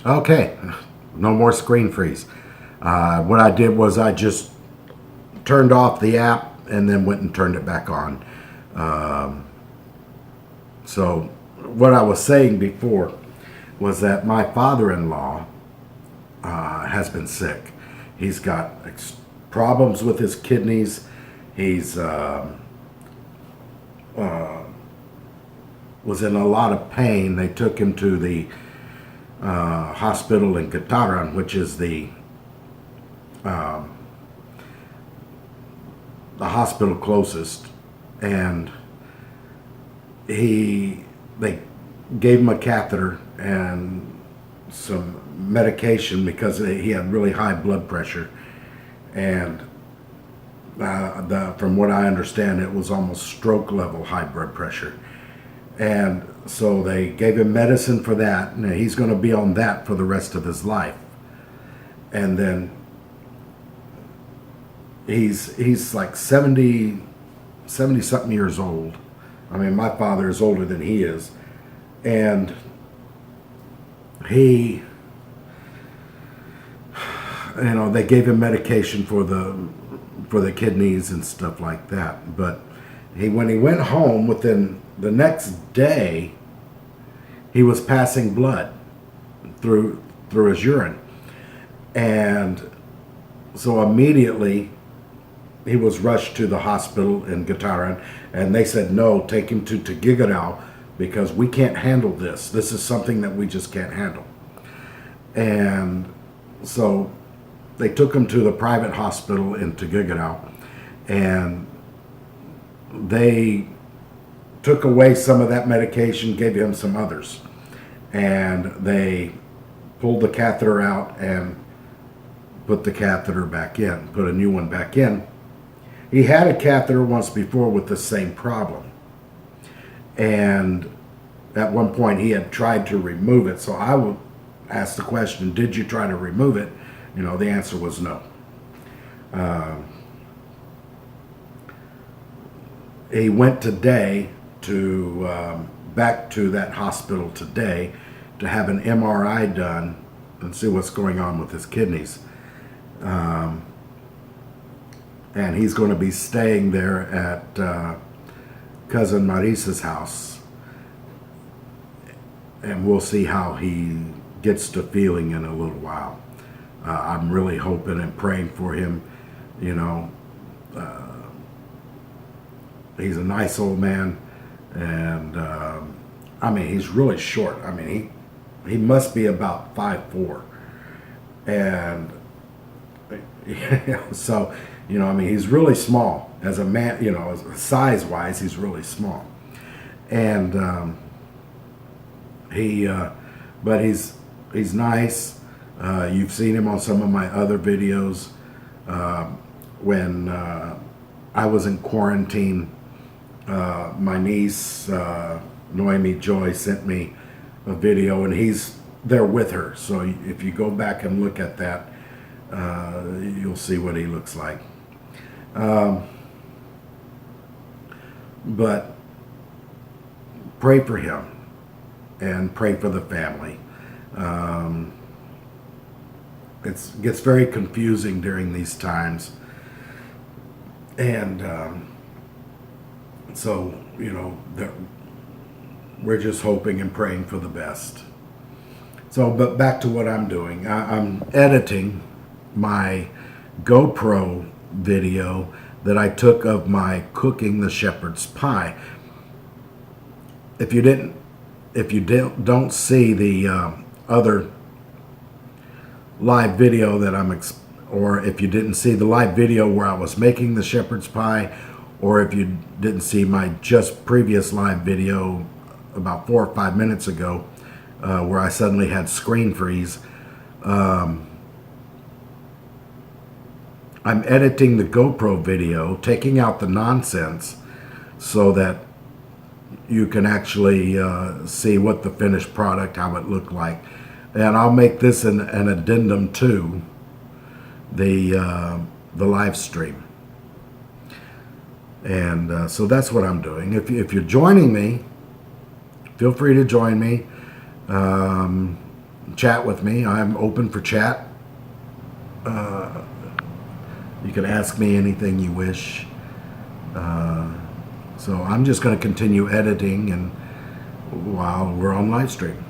Okay, no more screen freeze. What I did was I just turned off the app and then went and turned it back on. Um, so what I was saying before was that my father-in-law has been sick. He's got problems with his kidneys. He's was in a lot of pain. They took him to the hospital in Kataran, which is the hospital closest, and they gave him a catheter and some medication because he had really high blood pressure, and from what I understand, it was almost stroke level high blood pressure. And so they gave him medicine for that, and he's going to be on that for the rest of his life. And then he's like 70 something years old. I mean, my father is older than he is, and he, they gave him medication for the kidneys and stuff like that. But when he went home, within the next day, he was passing blood through his urine, and so immediately he was rushed to the hospital in Gitaran, and they said, no, take him to Tagigarao because we can't handle this. This is something that we just can't handle. And so they took him to the private hospital in Tagigarao, and they took away some of that medication, gave him some others, and they pulled the catheter out and put the catheter back in, put a new one back in. He had a catheter once before with the same problem, and at one point he had tried to remove it. So I would ask the question, did you try to remove it? The answer was no. He went today back to that hospital today to have an MRI done and see what's going on with his kidneys. And he's going to be staying there at cousin Marisa's house, and we'll see how he gets to feeling in a little while. I'm really hoping and praying for him. He's a nice old man, and I mean, he's really short. I mean, he must be about 5'4", and so I mean, he's really small as a man. Size wise, he's really small, and but he's nice. You've seen him on some of my other videos. When I was in quarantine, my niece Noemi Joy sent me a video, and he's there with her. So if you go back and look at that, you'll see what he looks like. But pray for him and pray for the family. It gets very confusing during these times, and so we're just hoping and praying for the best. So, but back to what I'm doing. I'm editing my GoPro video that I took of my cooking the shepherd's pie. If you don't see the other live video that or if you didn't see the live video where I was making the shepherd's pie, or if you didn't see my just previous live video about 4 or 5 minutes ago, where I suddenly had screen freeze, I'm editing the GoPro video, taking out the nonsense so that you can actually see what the finished product, how it looked like. And I'll make this an addendum to the live stream. And so that's what I'm doing. If you're joining me, feel free to join me. chat with me. I'm open for chat. You can ask me anything you wish. So I'm just going to continue editing and while we're on live stream.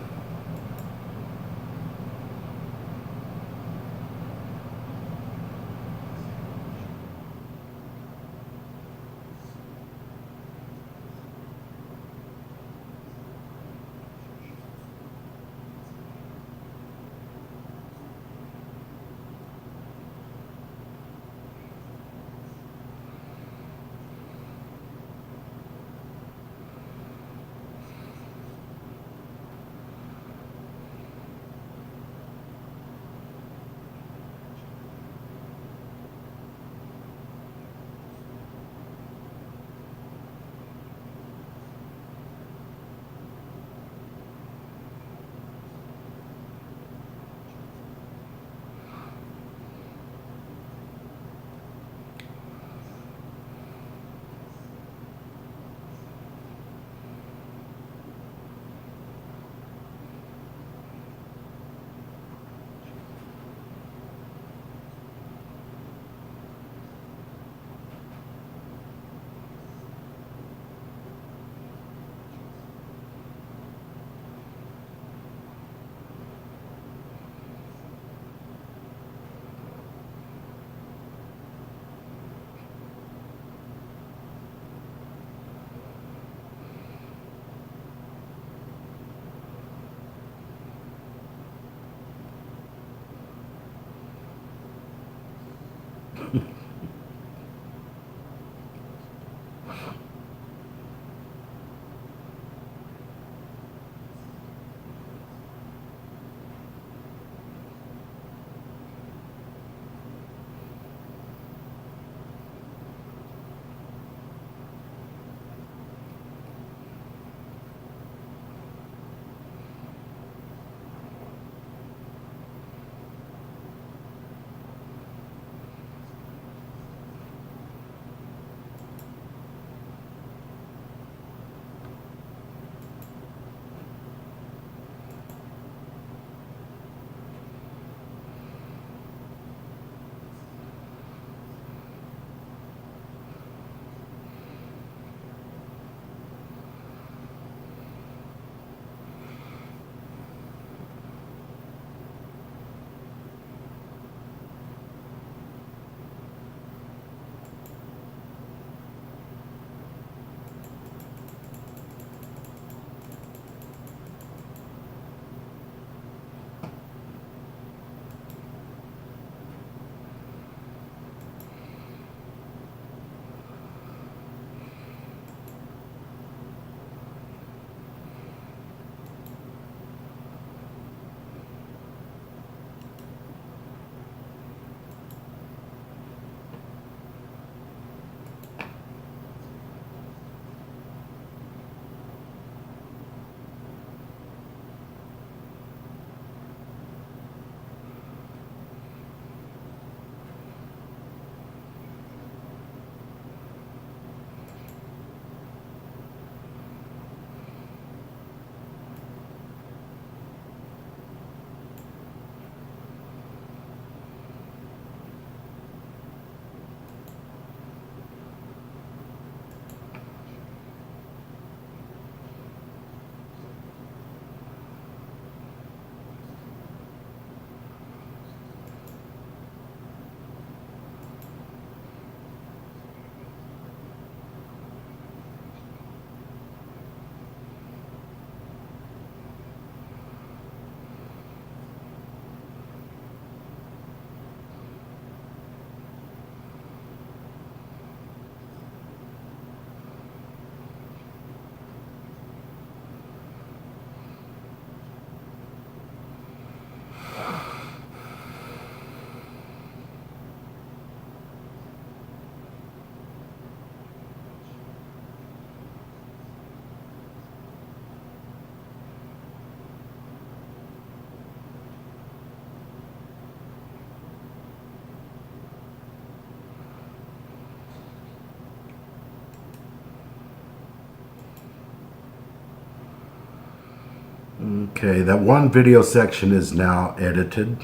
Okay, that one video section is now edited.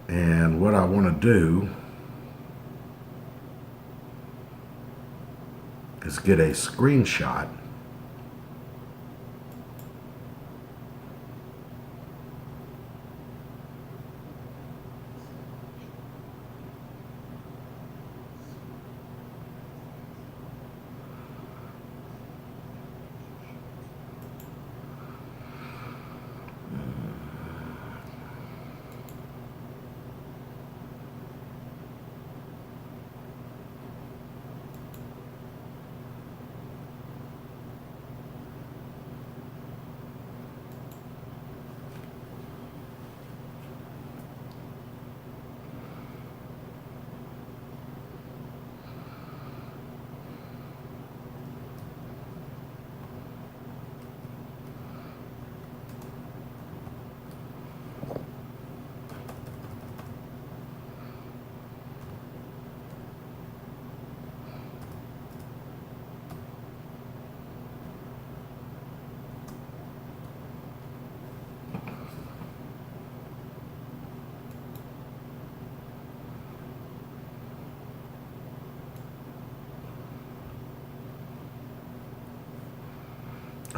And what I want to do is get a screenshot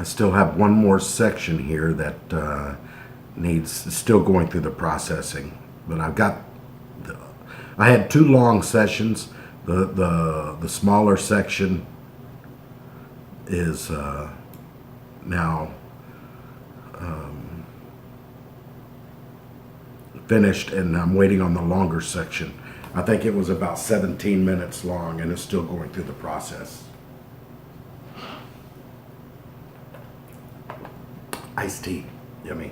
I still have one more section here that needs still going through the processing, but I had two long sessions. The smaller section is now finished, and I'm waiting on the longer section. I think it was about 17 minutes long, and it's still going through the process. Iced tea, yummy.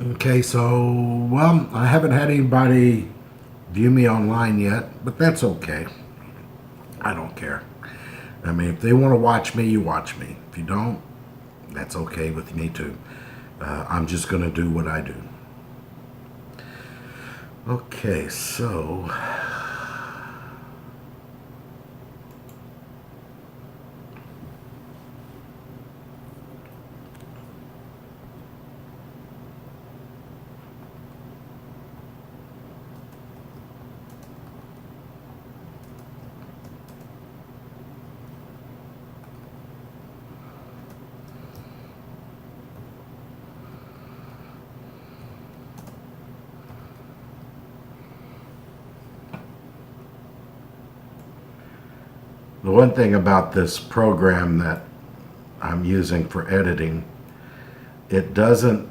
Okay, so, well, I haven't had anybody view me online yet, but that's okay. I don't care. I mean, if they want to watch me, you watch me. If you don't, that's okay with me too. I'm just going to do what I do. Okay, so the one thing about this program that I'm using for editing, it doesn't,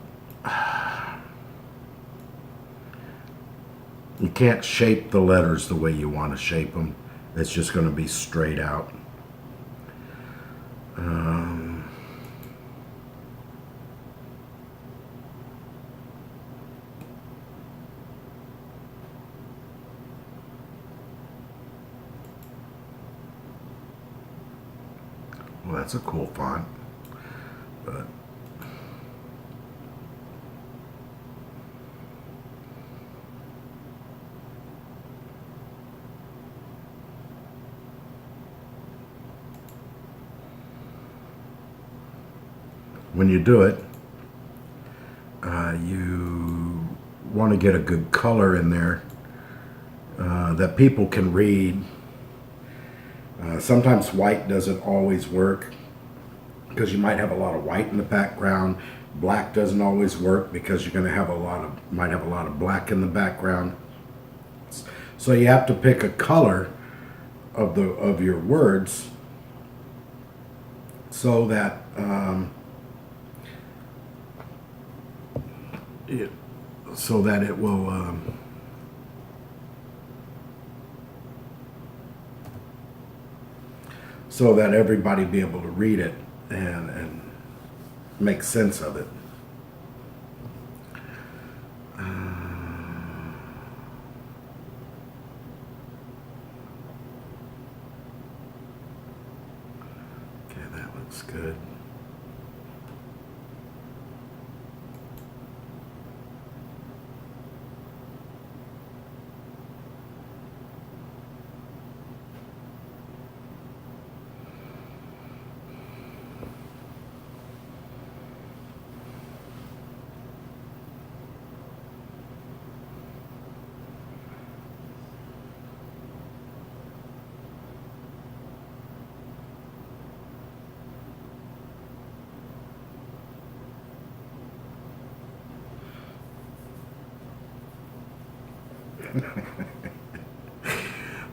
you can't shape the letters the way you want to shape them. It's just going to be straight out. Well, that's a cool font, but when you do it, you want to get a good color in there that people can read. Sometimes white doesn't always work because you might have a lot of white in the background. Black doesn't always work because you're going to have might have a lot of black in the background. So you have to pick a color of your words so that it will so that everybody be able to read it and make sense of it. Okay, that looks good.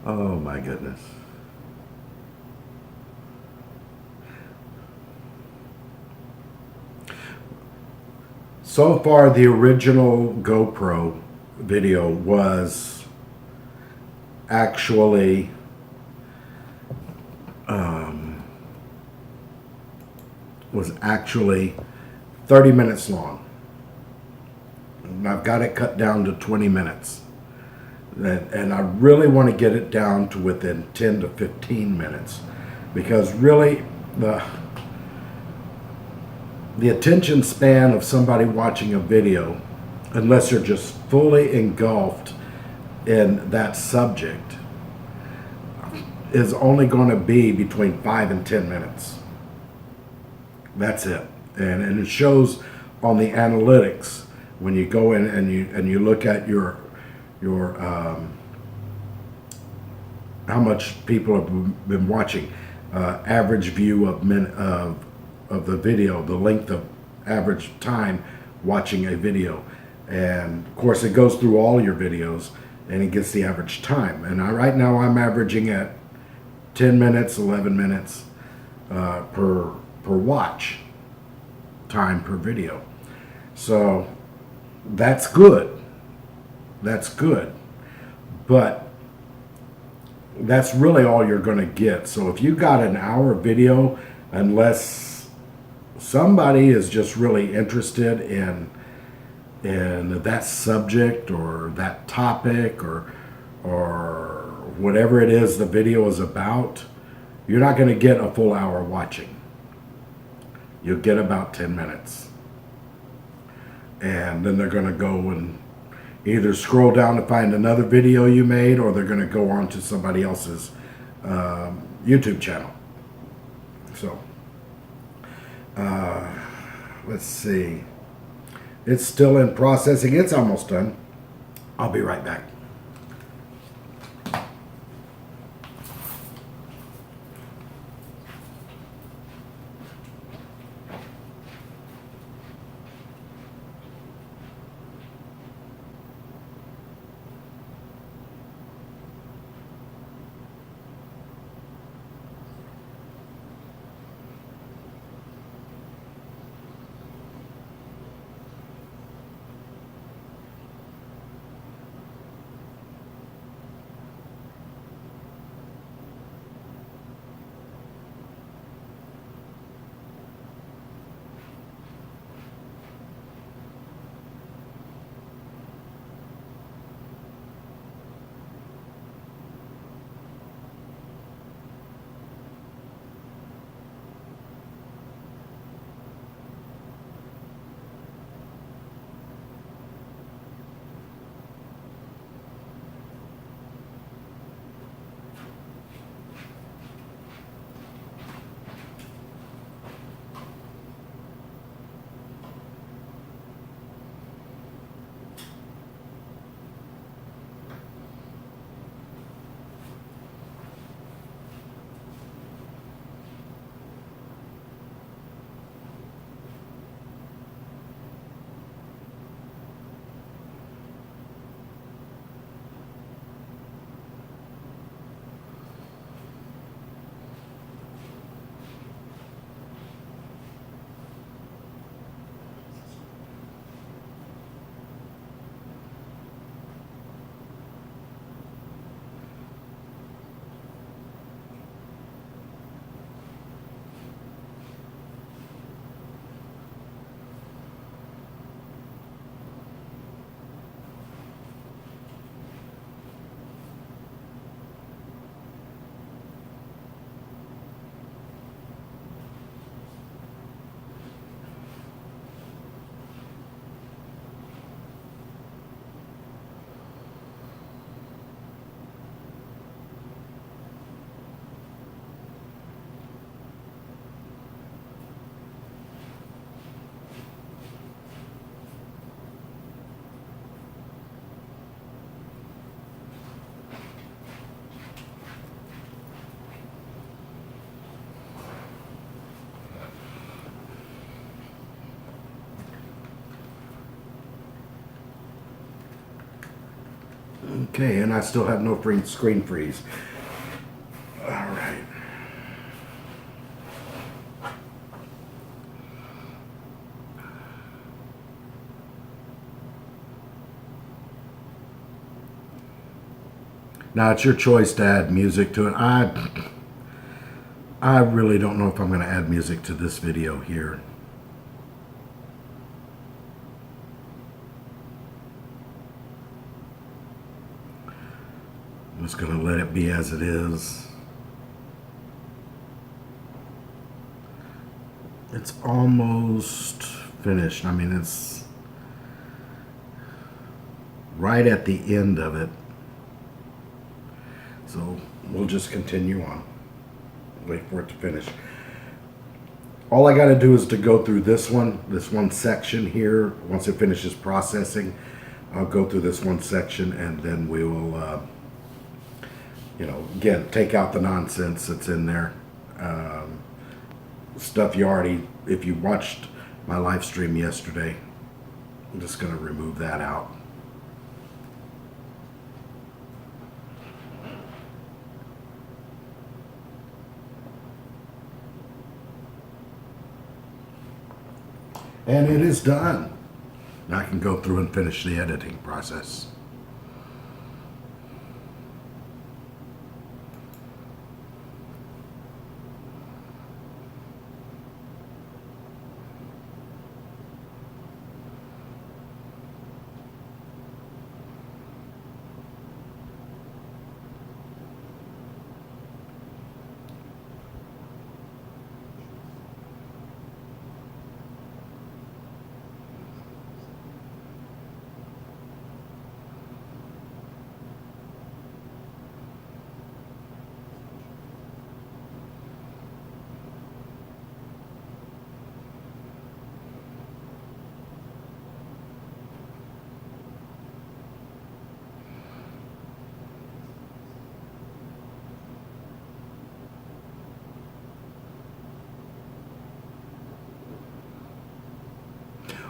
Oh my goodness. So far, the original GoPro video actually was actually 30 minutes long. And I've got it cut down to 20 minutes. And I really want to get it down to within 10 to 15 minutes, because really the attention span of somebody watching a video, unless you're just fully engulfed in that subject, is only going to be between 5 and 10 minutes. That's it. And it shows on the analytics when you go in and you look at your how much people have been watching, average view of the video, the length of average time watching a video, and of course it goes through all your videos and it gets the average time. And right now I'm averaging at 10 minutes, 11 minutes per watch time per video. So that's good. That's good. But that's really all you're going to get. So if you got an hour video, unless somebody is just really interested in that subject or that topic or whatever it is the video is about, you're not going to get a full hour watching. You'll get about 10 minutes. And then they're going to go and either scroll down to find another video you made, or they're going to go on to somebody else's YouTube channel. So, let's see. It's still in processing. It's almost done. I'll be right back. Okay, and I still have no screen freeze. All right. Now it's your choice to add music to it. I really don't know if I'm going to add music to this video here. I'm just going to let it be as it is. It's almost finished. I mean, it's right at the end of it. So we'll just continue on. Wait for it to finish. All I got to do is to go through this one section here. Once it finishes processing, I'll go through this one section, and then we will, again, take out the nonsense that's in there. Stuff you already, if you watched my live stream yesterday, I'm just going to remove that out. And it is done. Now I can go through and finish the editing process.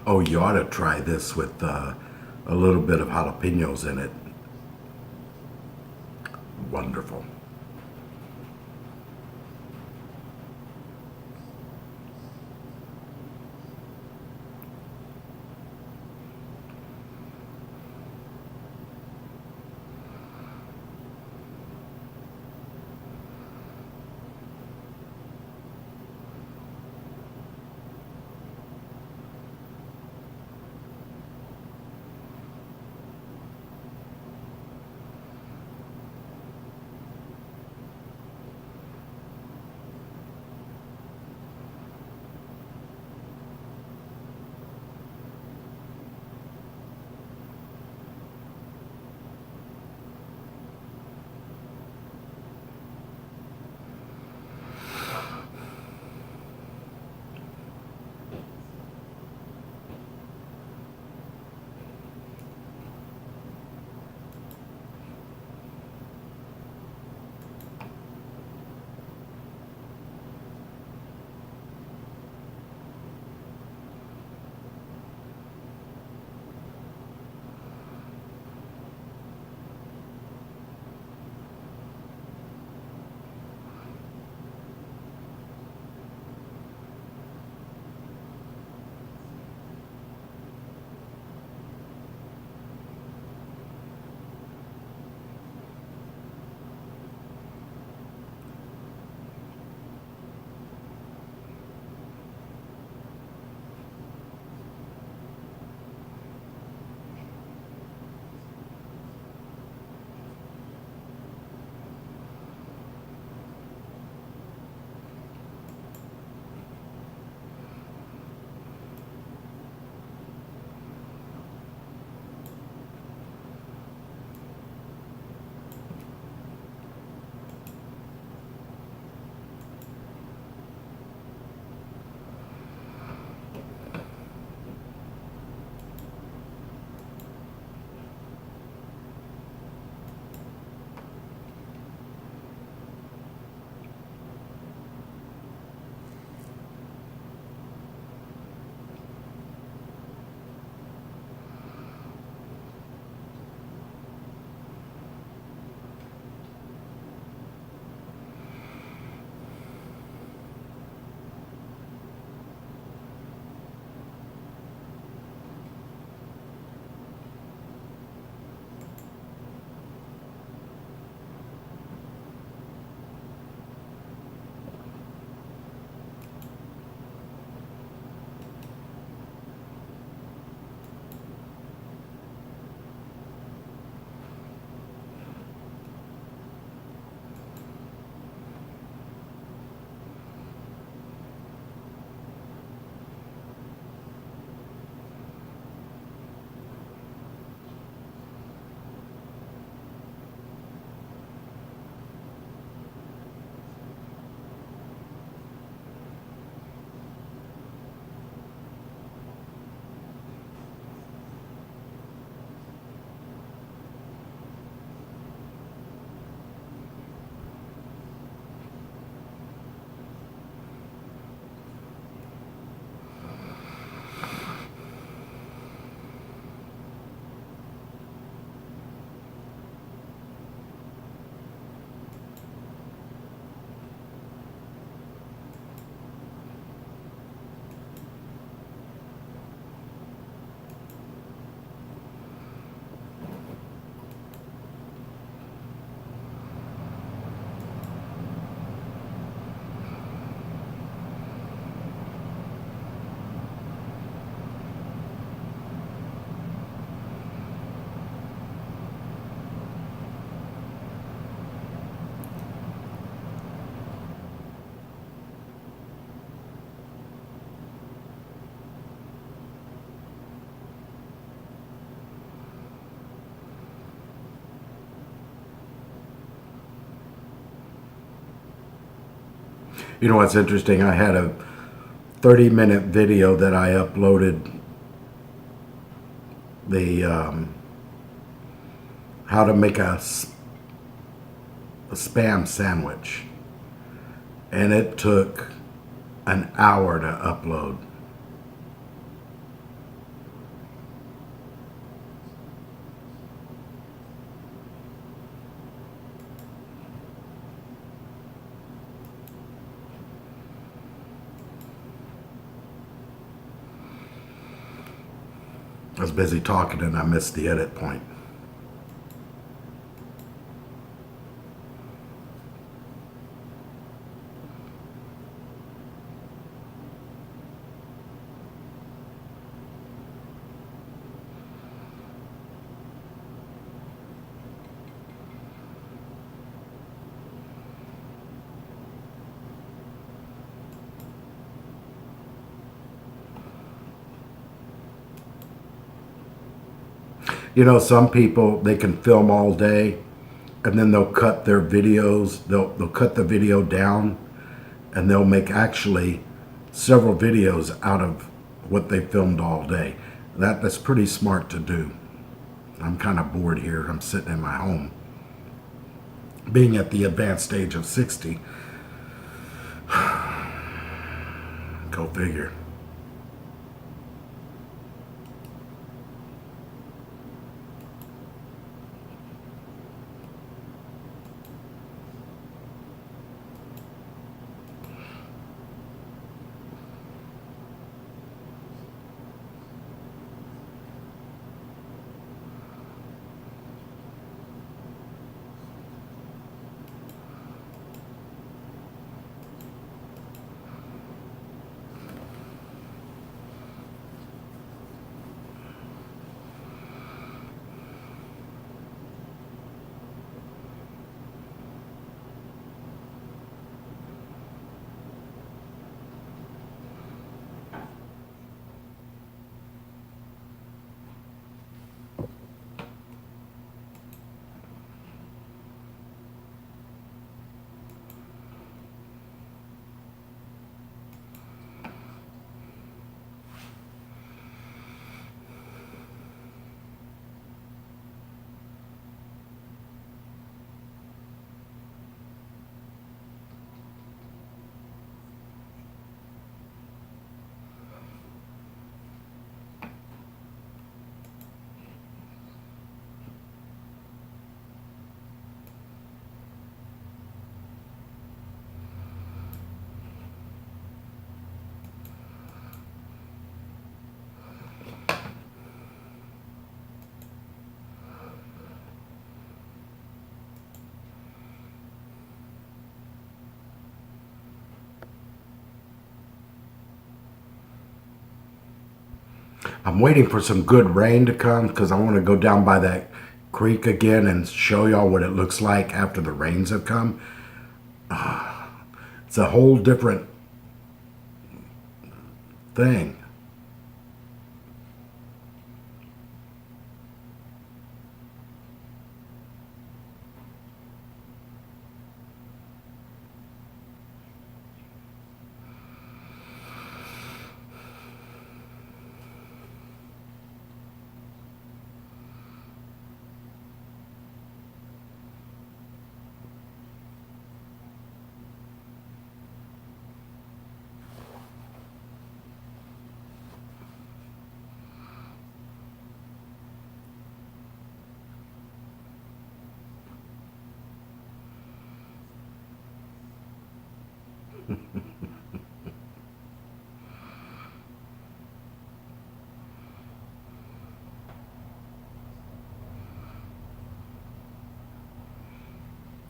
Oh, you ought to try this with a little bit of jalapenos in it. Wonderful. You know what's interesting? I had a 30-minute video that I uploaded, the how to make a spam sandwich, and it took an hour to upload. I was busy talking and I missed the edit point. You know, some people, they can film all day and then they'll cut their videos, they'll cut the video down, and they'll make actually several videos out of what they filmed all day. That's pretty smart to do. I'm kind of bored here. I'm sitting in my home. Being at the advanced age of 60. Go figure. I'm waiting for some good rain to come because I want to go down by that creek again and show y'all what it looks like after the rains have come. It's a whole different thing.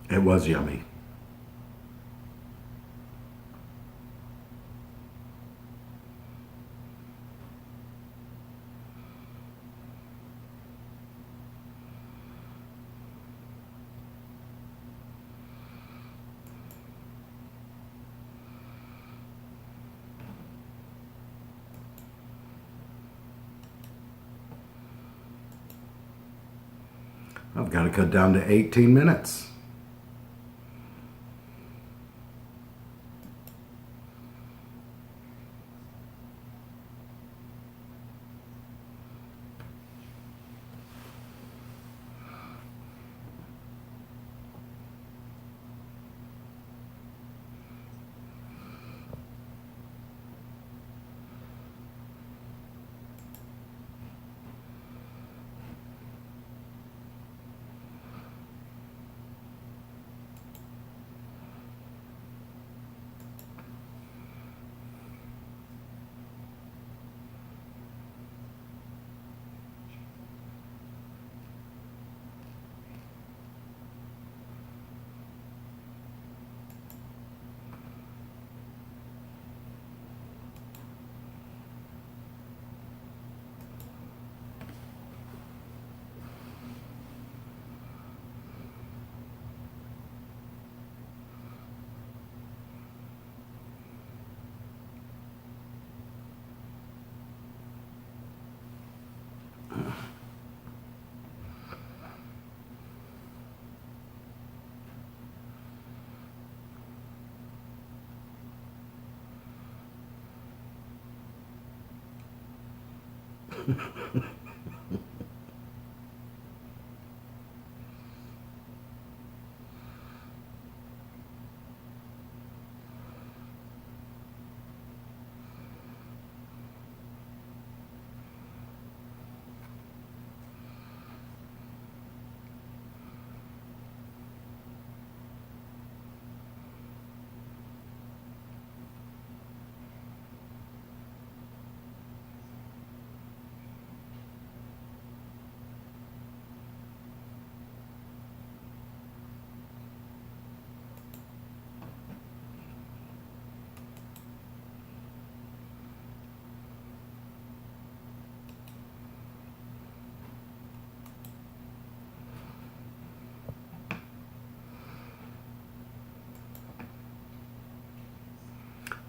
It was yummy. I've got to cut down to 18 minutes.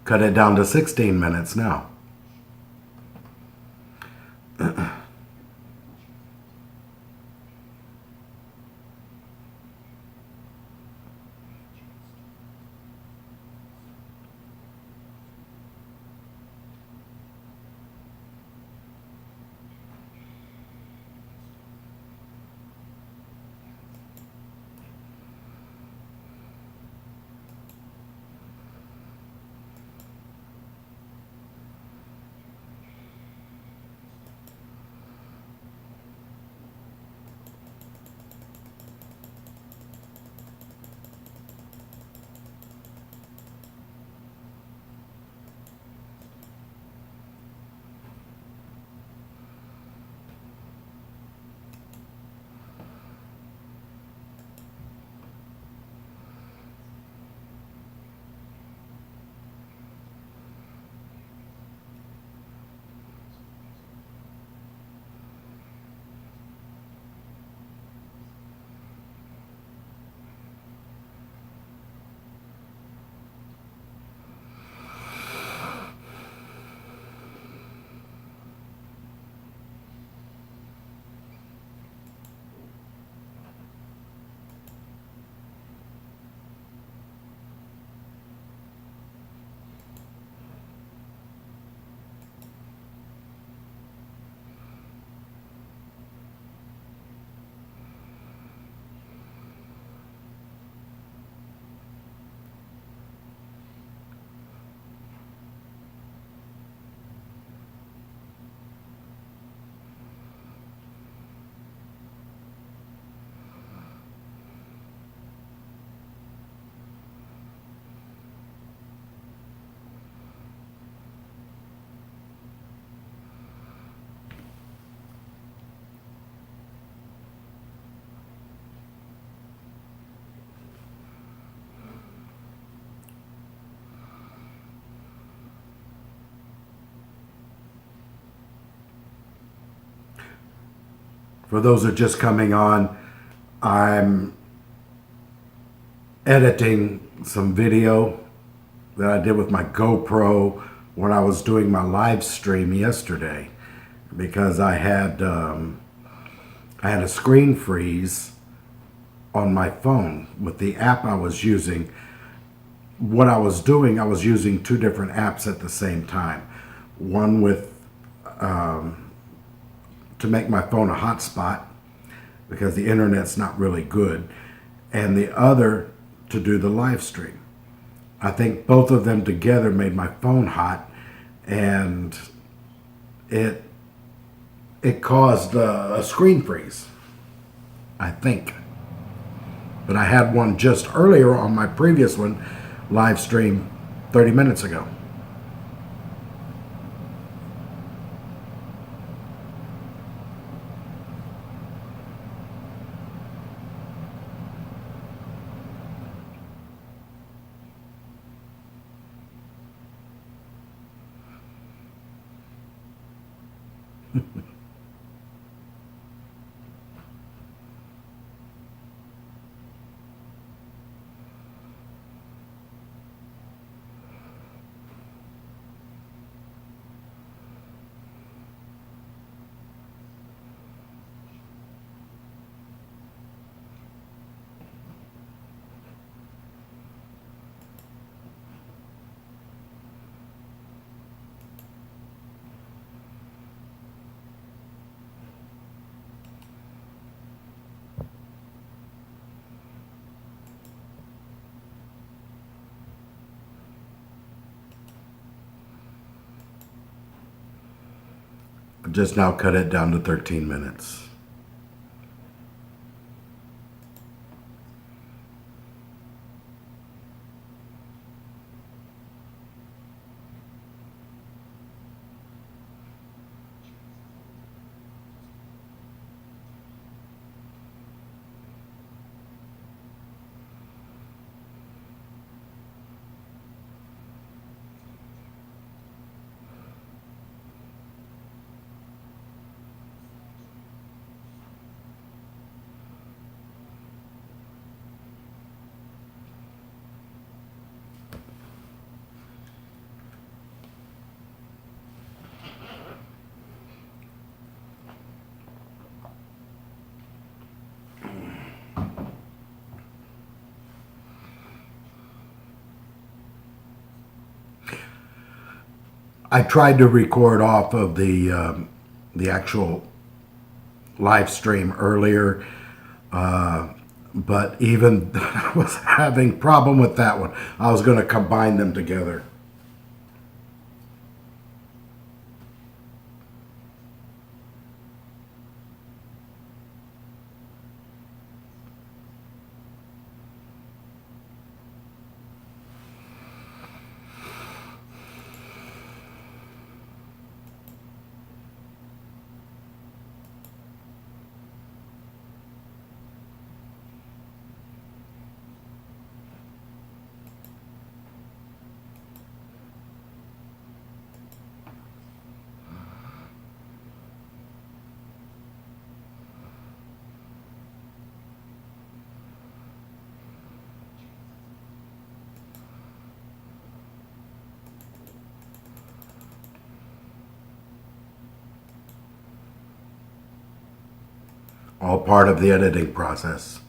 Cut it down to 16 minutes now. For those who are just coming on, I'm editing some video that I did with my GoPro when I was doing my live stream yesterday, because I had a screen freeze on my phone with the app I was using. What I was doing, I was using two different apps at the same time. One with to make my phone a hotspot because the internet's not really good, and the other to do the live stream. I think both of them together made my phone hot, and it caused a screen freeze, I think. But I had one just earlier on my previous one, live stream 30 minutes ago. Just now cut it down to 13 minutes. I tried to record off of the actual live stream earlier, but even I was having problem with that one. I was going to combine them together. All part of the editing process.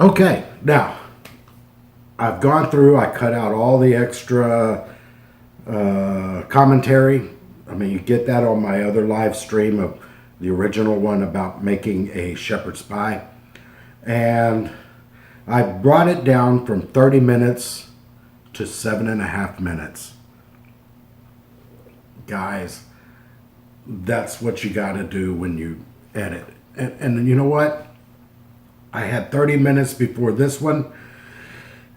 Okay, now I've gone through, I cut out all the extra commentary. I mean, you get that on my other live stream of the original one about making a shepherd's pie. And I brought it down from 30 minutes to 7.5 minutes. Guys, that's what you got to do when you edit. And you know what? I had 30 minutes before this one.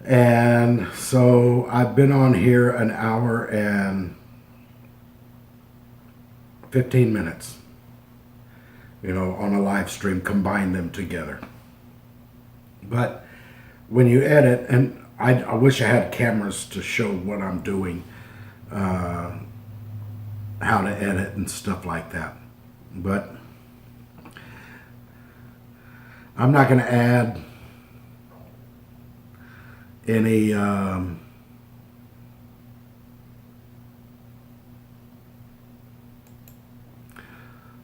And so I've been on here an hour and 15 minutes, you know, on a live stream, combine them together. But when you edit, and I wish I had cameras to show what I'm doing, how to edit and stuff like that. But I'm not going to add any I'm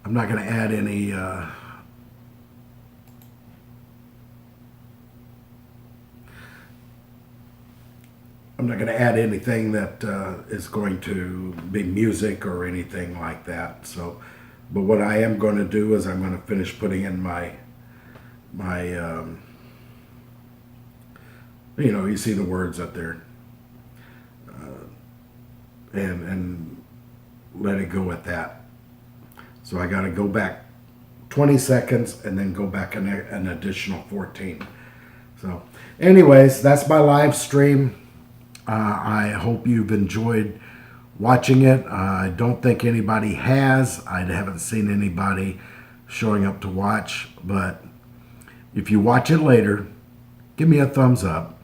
not going to add any I'm not going to add anything that is going to be music or anything like that. So, but what I am going to do is I'm going to finish putting in my you know, you see the words up there, and let it go at that. So I got to go back 20 seconds and then go back an additional 14. So, anyways, that's my live stream. I hope you've enjoyed watching it. I don't think anybody has. I haven't seen anybody showing up to watch, but if you watch it later, give me a thumbs up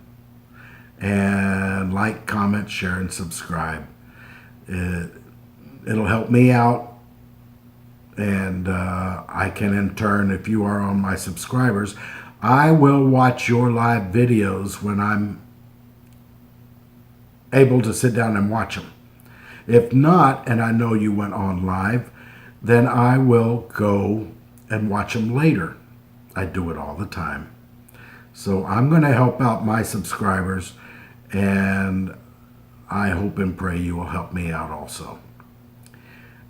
and like, comment, share, and subscribe. It'll help me out, and I can in turn, if you are on my subscribers, I will watch your live videos when I'm able to sit down and watch them. If not, and I know you went on live, then I will go and watch them later. I do it all the time. So I'm going to help out my subscribers, and I hope and pray you will help me out also.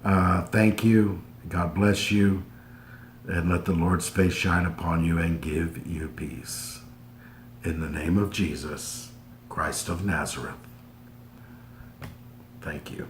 Thank you. God bless you, and let the Lord's face shine upon you and give you peace. In the name of Jesus Christ of Nazareth. Thank you.